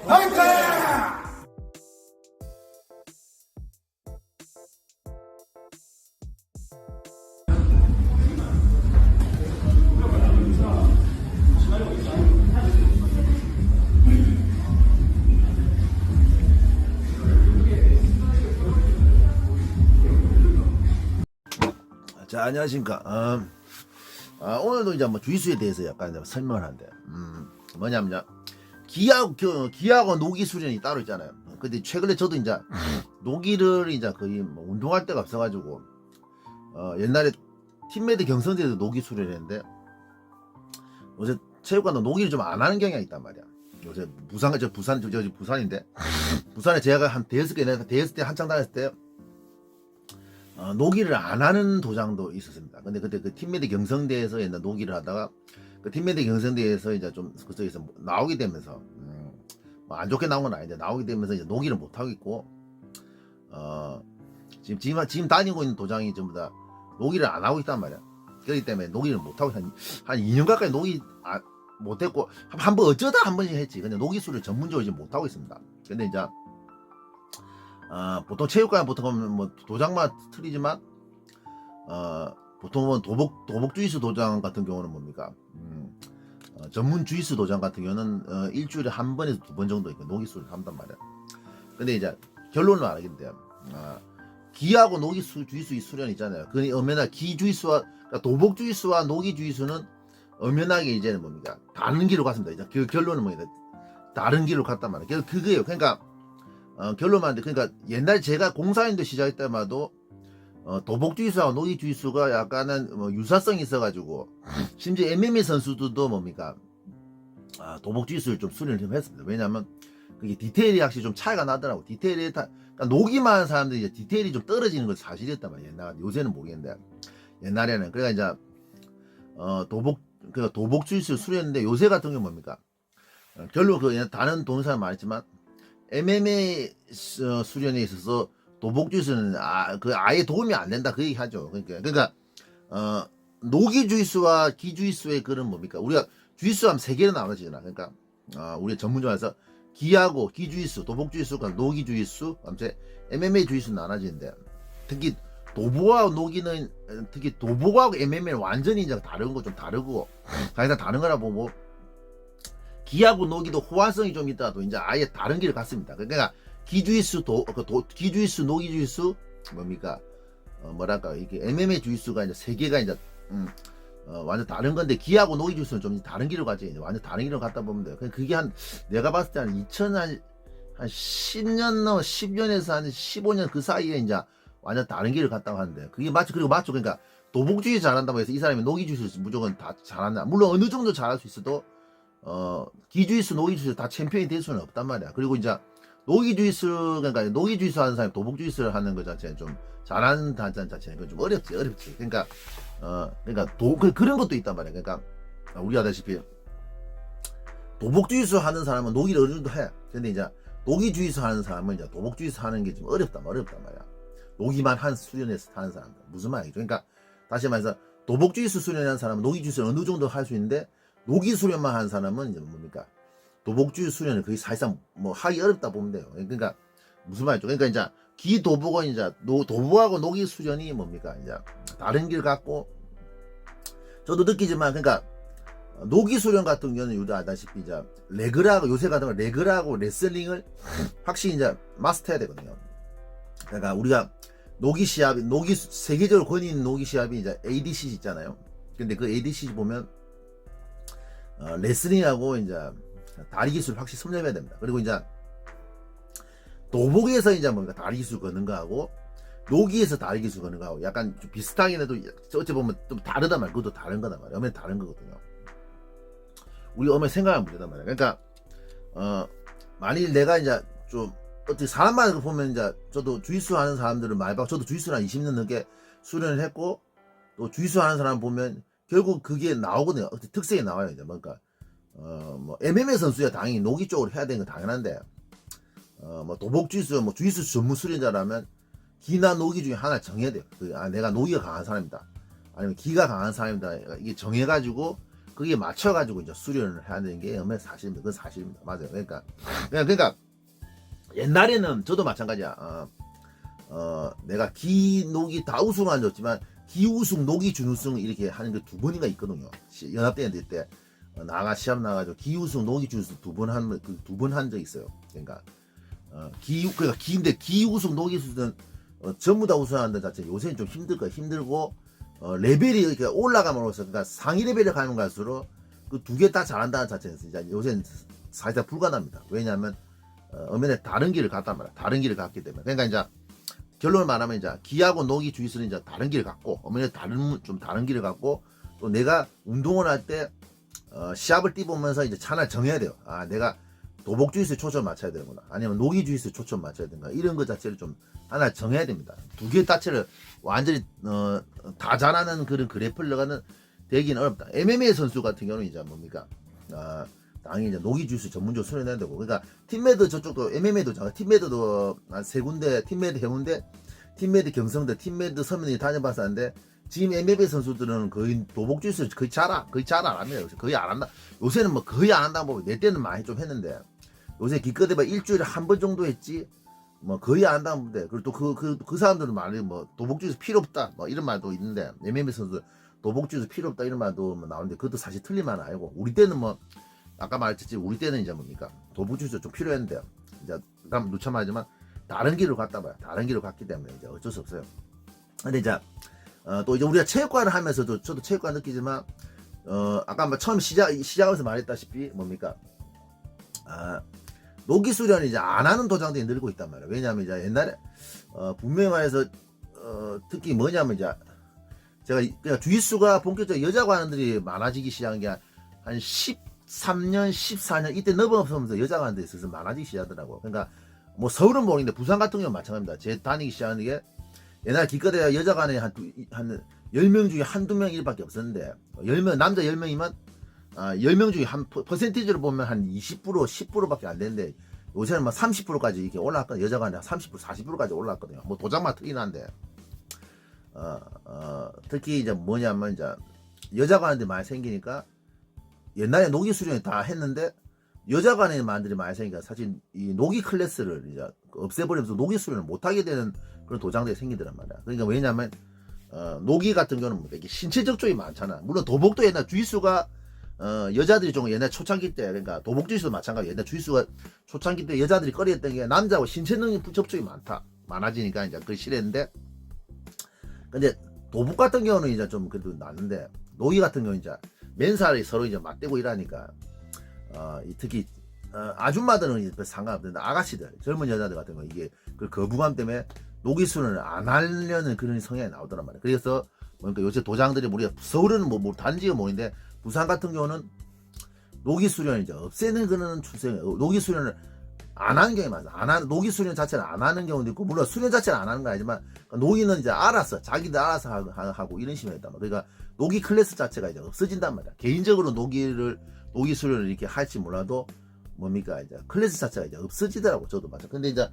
화이팅! 자, 안녕하십니까. 오늘도 이제 뭐 주짓수에 대해서 약간 이제 설명을 하는데, 뭐냐면, 기하고 노기 수련이 따로 있잖아요. 근데 최근에 저도 이제 노기를 이제 거의 뭐 운동할 데가 없어가지고, 옛날에 팀메드 경선대에서 노기 수련했는데, 요새 체육관도 노기를 좀 안 하는 경향이 있단 말이야. 요새 부산인데, 부산에 제가 한 대여섯 대 한창 다녔을 때, 노기를 안 하는 도장도 있었습니다. 근데 그때 그 팀메드 경성대에서 옛날 노기를 하다가 그 팀메드 경성대에서 이제 좀 그쪽에서 나오게 되면서 뭐 안 좋게 나온 건 아닌데 나오게 되면서 이제 노기를 못 하고 있고 지금 다니고 있는 도장이 전부 다 노기를 안 하고 있단 말이야. 그렇기 때문에 노기를 못 하고 한 2년 가까이 노기 못 했고 한 번 어쩌다 한 번씩 했지. 근데 노기술을 전문적으로 지금 못 하고 있습니다. 근데 이제 보통 체육관 보통 뭐 도장만 틀리지만 보통은 도복 주짓수 도장 같은 경우는 뭡니까? 전문 주짓수 도장 같은 경우는 일주일에 한 번에서 두 번 정도 노기수를 한단 말이야. 근데 이제 결론을 말하겠는데 기하고 노기수 주짓수 수련 있잖아요. 그 엄연한 기 주짓수와 그러니까 도복 주짓수와 노기 주짓수는 엄연하게 이제는 뭡니까? 다른 길로 갔습니다. 이제 그 결론은 뭐냐? 다른 길로 갔단 말이야. 그거예요. 그러니까 결론만 그러니까 옛날 제가 공사인도 시작할 때마도 도복주짓수하고 노기주짓수가 약간은 뭐 유사성이 있어가지고 심지어 MMA 선수들도 뭡니까 도복주짓수를 좀 수련을 좀 했습니다. 왜냐하면 그게 디테일이 확실히 좀 차이가 나더라고. 디테일이 그러니까 노기만 하는 사람들이 이제 디테일이 좀 떨어지는 건 사실이었단 말이에요. 옛날 요새는 모르겠는데 옛날에는 그러니까 이제 도복주짓수 수련했는데 요새 같은 경우 뭡니까 결론 그 다른 동영상 말했지만 MMA 수련에 있어서 도복주짓수는 아예 도움이 안 된다 그 얘기 하죠. 그러니까 노기 주짓수와 기 주짓수의 그런 뭡니까 우리가 주짓수 하면 세 개로 나눠지잖아. 그러니까 우리 전문적으로 기하고 기 주짓수, 도복 주짓수가 노기 주짓수, 아무튼 MMA 주짓수 나눠지는데 특히 도복하고 노기는 특히 도복하고 MMA는 완전히 이제 다른 거 좀 다르고 가장 다른 거라 보고. 기하고 노기도 호환성이 좀 있다도 이제 아예 다른 길을 갔습니다. 그러니까 기주짓수, 기주짓수, 노기주짓수 뭡니까? 뭐랄까 이게 MMA 주짓수가 이제 세 개가 이제 완전 다른 건데 기하고 노기주짓수는 좀 다른 길을 가지. 이제 완전 다른 길을 갔다 보면 돼요. 그게 내가 봤을 때 한 10년 넘어 10년에서 한 15년 그 사이에 이제 완전 다른 길을 갔다고 하는데 그게 맞죠. 그리고 맞죠. 그러니까 도복주짓 잘한다고 해서 이 사람이 노기주짓수 무조건 다 잘한다. 물론 어느 정도 잘할 수 있어도 기주짓수, 노기주짓수 다 챔피언이 될 수는 없단 말이야. 그리고 이제 노기주짓수, 그러니까 노기주짓수 하는 사람이 도복주짓수를 하는 것 자체는 좀 잘하는 단장 자체는 좀 어렵지. 그러니까, 그런 것도 있단 말이야. 그러니까, 우리 아다시피, 도복주짓수 하는 사람은 노기를 어느 정도 해. 근데 이제, 노기주짓수 하는 사람은 이제 도복주짓수 하는 게 좀 어렵단 말이야. 노기만 수련해서 하는 사람들. 무슨 말이죠? 그러니까, 다시 말해서, 도복주짓수 수련하는 사람은 노기주짓수를 어느 정도 할 수 있는데, 노기 수련만 하는 사람은 이제 뭡니까 도복주의 수련을 거의 사실상 뭐 하기 어렵다 보면 돼요. 그러니까 무슨 말이죠? 그러니까 이제 기도복은 이제 도복하고 노기 수련이 뭡니까 이제 다른 길 같고 저도 느끼지만 그러니까 노기 수련 같은 경우는 요즘 아다시피 이제 레그라고 요새 같은 거 레그라고 레슬링을 확실히 이제 마스터해야 되거든요. 그러니까 우리가 노기 시합 세계적으로 권위 있는 노기 시합이 이제 ADCC 있잖아요. 근데 그 ADCC 보면 레슬링하고 이제 다리 기술 확실히 섭렵해야 됩니다. 그리고 이제 도복에서 이제 뭔가 다리 기술 거는 거하고 노기에서 다리 기술 거는 거하고 약간 좀 비슷하긴 해도 어찌 보면 좀 다르단 말이야. 그것도 다른 거단 말이야. 엄연히 다른 거거든요. 우리 엄연히 생각하면 문제단 말이야. 그러니까 만일 내가 이제 좀 어떻게 사람마다 보면 이제 저도 주짓수 하는 사람들은 많이 봤고 저도 주짓수를 한 20년 넘게 수련을 했고 또 주짓수 하는 사람 보면 결국 그게 나오거든요. 특성이 나와요. 이제 뭔가 뭐 MMA 선수야 당연히 노기 쪽으로 해야 되는 건 당연한데 뭐 도복주짓수 뭐 주짓수 전문 수련자라면 기나 노기 중에 하나 정해야 돼요. 내가 노기가 강한 사람이다. 아니면 기가 강한 사람이다. 이게 정해가지고 거기에 맞춰가지고 이제 수련을 해야 되는 게 엄연히 사실입니다. 그건 사실입니다. 맞아요. 그러니까 옛날에는 저도 마찬가지야. 내가 기, 녹이 다 우승은 줬지만 기우승, 녹이 준우승 이렇게 하는 게 두 번인가 있거든요. 연합대회 때 나가 시합 나가지고 기우승, 녹이 준우승 두 번 한 적 있어요. 그러니까 그러니까 기인데 기우승, 녹이 우승은 전부 다 우승하는 자체 요새는 좀 힘들고 레벨이 이렇게 올라감으로써 그러니까 상위 레벨에 가면 갈수록 그 두 개 다 잘한다는 자체는 이제 요새는 사실상 불가능합니다. 왜냐하면 엄연히 다른 길을 갔단 말이야. 다른 길을 갔기 때문에. 그러니까 이제 결론을 말하면 이제 기하고 녹이 주짓수는 이제 다른 길을 갔고 엄연히 다른 길을 갔고 또 내가 운동을 할 때 시합을 뛰보면서 이제 차를 정해야 돼요. 아 내가 도복 주짓수에 초점 맞춰야 되는구나. 아니면 녹이 주짓수에 초점 맞춰야 되는가. 이런 것 자체를 좀 하나 정해야 됩니다. 두 개 자체를 완전히 다 잘하는 그런 그래플러가는 되기는 어렵다. MMA 선수 같은 경우는 이제 뭡니까? 당연히 이제 녹이 주짓수 전문적으로 수련해야 되고. 그러니까 팀메드 저쪽도 MMA도 팀메드도 한 세 군데, 팀메드 해운대, 팀메드 경성대, 팀메드 서면이 다녀봐서 하는데 지금 MMA 선수들은 거의 도복 주짓수 거의 잘 안 합니다. 거의 안 한다. 요새는 뭐 거의 안 한다 보면 내 때는 많이 좀 했는데 요새 기껏 해봐 일주일에 한 번 정도 했지. 뭐 거의 안 한다는 분데 그리고 또 그 사람들은 말이 뭐 도복주에서 필요 없다 뭐 이런 말도 있는데 MMA 선수 도복주에서 필요 없다 이런 말도 뭐 나오는데 그것도 사실 틀린 말은 아니고 우리 때는 뭐 아까 말했듯이 우리 때는 이제 뭡니까 도복주에서 좀 필요했는데 이제 그럼 누차말하지만 다른 길을 갔다 봐요. 다른 길을 갔기 때문에 이제 어쩔 수 없어요. 근데 이제 또 이제 우리가 체육관을 하면서도 저도 체육관 느끼지만 아까 뭐 처음 시작하면서 말했다시피 뭡니까 녹이 수련이 이제 안 하는 도장들이 늘고 있단 말이에요. 왜냐하면 이제 옛날에 분명히 말해서 특히 뭐냐면 이제 제가 그냥 주짓수가 본격적으로 여자관원들이 많아지기 시작한 게 한 13년, 14년 이때 넘어서면서 여자관원들이 있어서 많아지기 시작하더라고. 그러니까 뭐 서울은 모르겠는데 부산 같은 경우는 마찬가지입니다. 제 다니기 시작하는 게 옛날 기껏해야 여자관원이 한 10명 중에 한두 명 일밖에 없었는데 10명 남자 10명이면 10명 중에 한 퍼센티지로 보면 한 20%, 10%밖에 안 되는데 요새는 뭐 30%까지 이렇게 올라왔거든요. 여자가 한 30%, 40%까지 올라왔거든요. 뭐 도장만 틀리긴 한데 특히 이제 뭐냐면 이제 여자관들이 많이 생기니까 옛날에 녹이 수련이 다 했는데 여자관들이 많이 생기니까 사실 이 녹이 클래스를 이제 없애버리면서 녹이 수련을 못하게 되는 그런 도장들이 생기더란 말이야. 그러니까 왜냐면 녹이 같은 경우는 뭐 이게 신체적 쪽이 많잖아. 물론 도복도 옛날 주짓수가 여자들이 좀 옛날 초창기 때 그러니까 도복 주짓수도 마찬가지. 옛날 주짓수가 초창기 때 여자들이 꺼려했던 게 남자하고 신체 능력 접촉이 많아지니까 이제 그게 싫었는데 근데 도복 같은 경우는 이제 좀 그래도 낫는데 노이 같은 경우는 이제 맨살이 서로 이제 맞대고 이러니까 특히 아줌마들은 이제 상관없는데 아가씨들 젊은 여자들 같은 거 이게 그 거부감 때문에 녹이 수련을 안 하려는 그런 성향이 나오더란 말이에요. 그래서 그러니까 요새 도장들이 우리가 서울은 뭐 다른 지역은 모르는데 부산 같은 경우는 녹이 수련을 이제 없애는 그런 추세예요. 녹이 수련을 안 하는 경우가 많아요. 녹이 수련 자체를 안 하는 경우도 있고, 물론 수련 자체를 안 하는 건 아니지만, 녹이는 이제 알아서, 자기들 알아서 하고 이런 식으로 했단 말이야. 그러니까, 녹이 클래스 자체가 이제 없어진단 말이야. 개인적으로 녹이 수련을 이렇게 할지 몰라도, 뭡니까, 이제, 클래스 자체가 이제 없어지더라고, 저도 맞아. 근데 이제,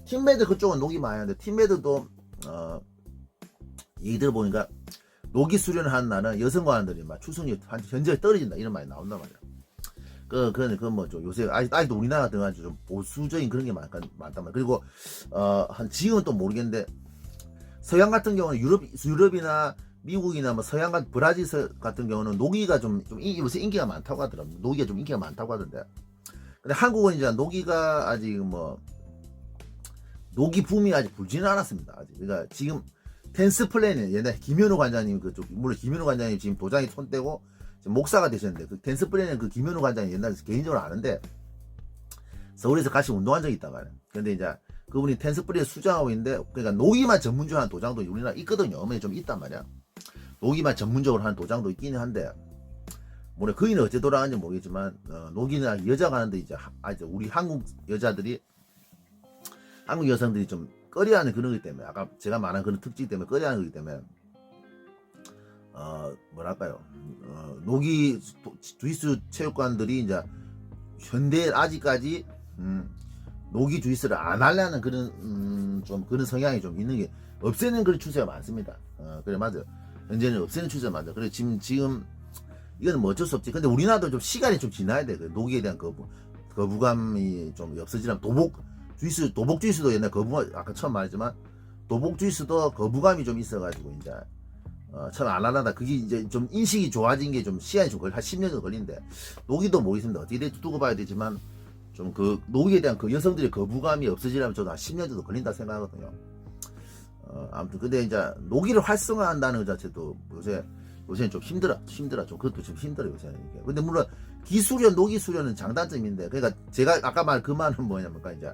팀매드 그쪽은 녹이 많이 하는데, 팀매드도, 얘기들 보니까, 녹이 수련을 하는 날은 여성관들이 막 출석률 현저히 떨어진다, 이런 말이 나온단 말이야. 뭐, 좀 요새, 아직도 우리나라 같은 경우는 좀 보수적인 그런 게 많단 말이야. 그리고, 지금은 또 모르겠는데, 서양 같은 경우는 유럽이나 미국이나 뭐 서양 같은 브라질 같은 경우는 노기가 좀 요새 인기가 많다고 하더라고요. 노기가 좀 인기가 많다고 하던데. 근데 한국은 이제 노기가 아직 노기 붐이 아직 불지는 않았습니다. 아직. 그러니까 지금 텐스 플래닝, 옛날 김현우 관장님 그쪽, 물론 김현우 관장님 지금 도장에 손 떼고, 목사가 되셨는데 그 댄스 플래닝 그 김현우 관장이 옛날에 개인적으로 아는데 서울에서 같이 운동한 적이 있단 말이에요. 근데 이제 그분이 댄스 플래닝 수장하고 있는데 그러니까 노기만 전문적으로 하는 도장도 우리나라 있거든요. 어머니 좀 있단 말이야. 노기만 전문적으로 하는 도장도 있기는 한데 뭐래 그이는 어째 돌아가는지 모르겠지만 노기는 여자가 하는데 이제 우리 한국 여자들이 한국 여성들이 좀 꺼려하는 그런 거기 때문에 아까 제가 말한 그런 특징 때문에 꺼려하는 거기 때문에 뭐랄까요 노기 주짓수 체육관들이 이제 현대 아직까지 노기 주짓수를 안 하려는 그런 좀 그런 성향이 좀 있는 게 없애는 그런 추세가 많습니다. 그래 맞아요. 현재는 없애는 추세가 많아요. 그래 지금 이거는 뭐 어쩔 수 없지. 근데 우리나라도 좀 시간이 좀 지나야 돼. 그 노기에 대한 거부감이 좀 없어지려면 도복 주이스도 옛날 거부감, 아까 처음 말했지만 도복 주이스도 거부감이 좀 있어가지고 이제 처음 안 하려다 그게 이제 좀 인식이 좋아진 게 좀 시간이 좀 한 10년 정도 걸린대. 노기도 모르겠습니다. 어떻게 될지 두고 봐야 되지만 좀 그 노기에 대한 그 여성들의 거부감이 없어지려면 저도 한 10년 정도 걸린다 생각하거든요. 아무튼 근데 이제 노기를 활성화한다는 것 자체도 요새는 좀 힘들어. 좀 그것도 좀 힘들어 요새는 이게. 근데 물론 기수련, 노기 수련은 장단점인데, 그러니까 제가 아까 말 그 말은 뭐냐면 이제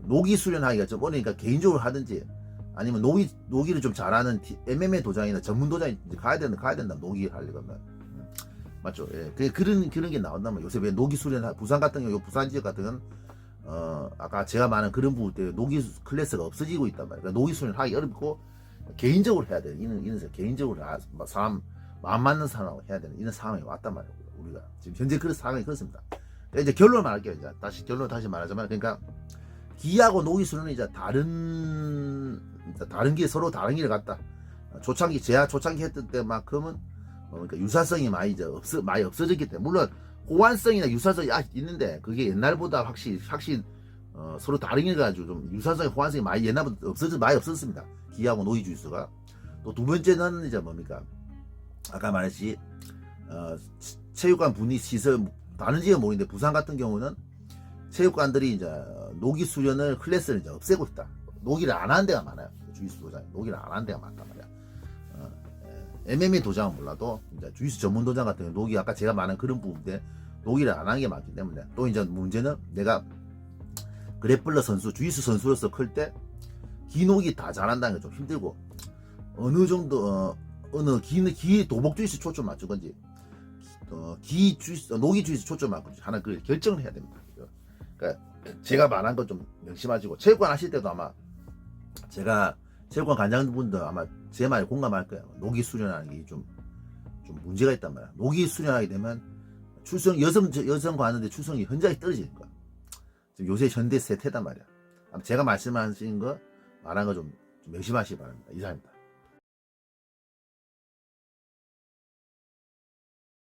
노기 수련하기가 좀 어려니까 개인적으로 하든지 아니면 노기를 좀 잘하는 MMA 도장이나 전문 도장이 가야 된다 노기 하려면. 맞죠? 예. 그런 게 나온다면 요새 왜 노기 수련 부산 같은 경우 부산 지역 같은 경우는 아까 제가 말한 그런 부분 때문에 노기 클래스가 없어지고 있단 말이에요. 그러니까 노기 수련 하기 어렵고 개인적으로 해야 돼요. 이는 개인적으로 사람 마음 맞는 사람하고 해야 되는 이런 상황이 왔단 말이에요. 우리가 지금 현재 그런 상황이 그렇습니다. 이제 결론을 말할게요. 이제 다시 말하자면 그러니까 기하고 노기 수련은 이제 다른 게 서로 다른 길을 갔다. 제가 초창기 했던 때만큼은 그러니까 유사성이 많이 없어졌기 때문에 물론 호환성이나 유사성이 있는데 그게 옛날보다 확실히 서로 다른 길 가지고 좀 유사성이 호환성이 옛날보다 많이 없었습니다. 기하고 노기 주스가. 또 두 번째는 이제 뭡니까? 아까 말했지 체육관 분위 시설 다른 지역은 모르는데 부산 같은 경우는 체육관들이 이제 노기 수련을 클래스를 이제 없애고 있다. 노기를 안 하는 데가 많아요. 주짓수 도장 노기를 안 하는 데가 많단 말이야. MMA 도장은 몰라도 이제 주짓수 전문 도장 같은 경우 노기 아까 제가 말한 그런 부분인데 노기를 안 하는 게 많기 때문에 또 이제 문제는 내가 그래플러 선수 주짓수 선수로서 클 때 기노기 다 잘한다는 게 좀 힘들고 어느 정도 기 도복 주짓수 초점 맞춘 건지 노기 주짓수 초점 맞춘 건지 하나 그 결정을 해야 됩니다. 그러니까 제가 말한 건 좀 명심하시고 체육관 하실 때도 아마 제가 체육관 관장분들 아마 제 말에 공감할 거예요. 노기 수련하는 게 좀 문제가 있단 말이야. 노기 수련하게 되면 여성 가는데 출석이 현저히 떨어지는 거야. 지금 요새 현대 세태단 말이야. 제가 말씀하신 거 말한 거 좀 명심하시기 바랍니다. 이상입니다.